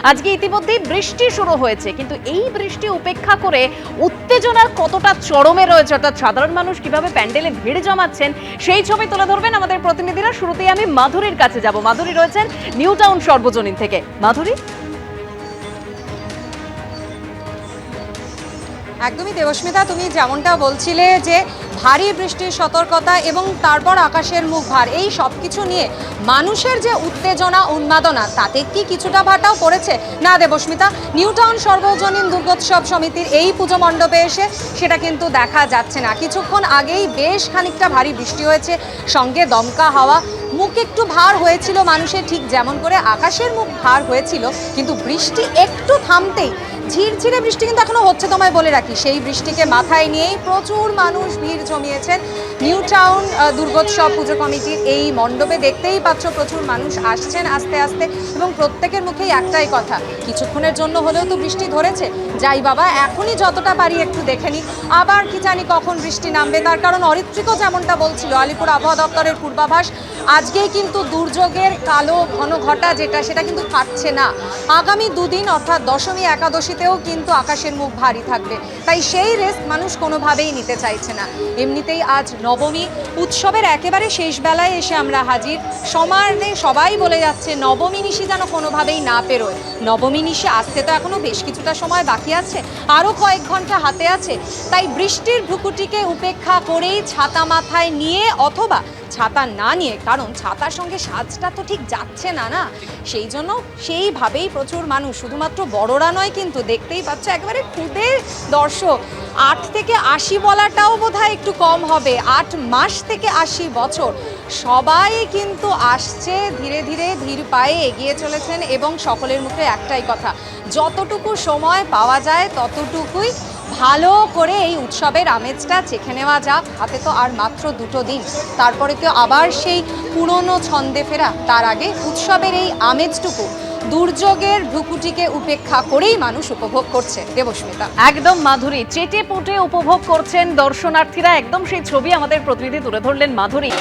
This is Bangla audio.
আজকে ইতিমধ্যেই বৃষ্টি শুরু হয়েছে, কিন্তু এই বৃষ্টি উপেক্ষা করে উত্তেজনার কতটা চরমে রয়েছে, অর্থাৎ সাধারণ মানুষ কিভাবে প্যান্ডেলে ভিড় জমাচ্ছেন সেই ছবি তুলে ধরবেন আমাদের প্রতিনিধিরা। শুরুতেই আমি মাধুরীর কাছে যাব। মাধুরী রয়েছেন নিউ টাউন সর্বজনীন থেকে। মাধুরী, একদমই দেবস্মিতা, তুমি যেমনটা বলছিলে যে ভারী বৃষ্টির সতর্কতা এবং তারপর আকাশের মুখ ভার, এই সব কিছু নিয়ে মানুষের যে উত্তেজনা উন্মাদনা, তাতে কি কিছুটা ভাটাও পড়েছে? না দেবস্মিতা, নিউ টাউন সর্বজনীন দুর্গোৎসব সমিতির এই পুজো মণ্ডপে এসে সেটা কিন্তু দেখা যাচ্ছে না। কিছুক্ষণ আগেই বেশ খানিকটা ভারী বৃষ্টি হয়েছে, সঙ্গে দমকা হাওয়া। মুখ একটু ভার হয়েছিল মানুষের, ঠিক যেমন করে আকাশের মুখ ভার হয়েছিল, কিন্তু বৃষ্টি একটু থামতেই ঝিরঝিরে বৃষ্টি কিন্তু এখনো হচ্ছে, তোমায় বলে রাখি। সেই বৃষ্টিকে মাথায় নিয়েই প্রচুর মানুষ ভিড় জমিয়েছেন নিউ টাউন দুর্গোৎসব পুজো কমিটির এই মণ্ডপে। দেখতেই পাচ্ছ প্রচুর মানুষ আসছেন আস্তে আস্তে, এবং প্রত্যেকের মুখেই একটাই কথা, কিছুক্ষণের জন্য হলেও তো বৃষ্টি ধরেছে, যাই বাবা এখনই যতটা পারি একটু দেখে নিই, আবার কি জানি কখন বৃষ্টি নামবে। তার কারণ অরিত্রিকও যেমনটা বলছিল, আলিপুর আবহাওয়া দপ্তরের পূর্বাভাস, আজকেই কিন্তু দুর্যোগের কালো ঘন ঘটা সেটা কিন্তু থাকছে না। আগামী দুদিন অর্থাৎ দশমী একাদশীতেও কিন্তু আকাশের মুখ ভারী থাকবে, তাই সেই রিস্ক মানুষ কোনোভাবেই নিতে চাইছে না। এমনিতেই আজ নবমী, উৎসবের একেবারে শেষ বেলায় এসে আমরা হাজির। সমানে সবাই বলে যাচ্ছে নবমী নিশি যেন কোনোভাবেই না পেরোয়। নবমী নিশি আসতে তো এখনো বেশ কিছুটা সময় বাকি আছে, আরও কয়েক ঘন্টা হাতে আছে। তাই বৃষ্টির ভ্রুকুটিকে উপেক্ষা করেই ছাতা মাথায় নিয়ে অথবা ছাতা না নিয়ে, কারণ ছাতার সঙ্গে সাজটা তো ঠিক যাচ্ছে না না, সেই জন্য সেইভাবেই প্রচুর মানুষ, শুধুমাত্র বড়রা নয় কিন্তু, দেখতেই পাচ্ছ একেবারে খুদে দর্শক। 8 থেকে 80 বলাটাও বোধহয় একটু কম হবে, 8 মাস থেকে 80 বছর সবাই কিন্তু আসছে, ধীরে ধীরে ধীর পায়ে এগিয়ে চলেছেন, এবং সকলের মুখে একটাই কথা, যতটুকু সময় পাওয়া যায় ততটুকুই ভালো করে এই উৎসবের আমেজটা চেখে নেওয়া যাক। হাতে তো আর মাত্র 2 দিন, তারপরে তো আবার সেই পুরনো ছন্দে ফেরা। তার আগে উৎসবের এই আমেজটুকু দুর্যোগের ভ্রুকুটিকে উপেক্ষা করেই মানুষ উপভোগ করছে। দেবস্মিতা, একদম মাধুরী, চেটে পুটে উপভোগ করছেন দর্শনার্থীরা, একদম সেই ছবি আমাদের প্রতিনিধি তুলে ধরলেন মাধুরী।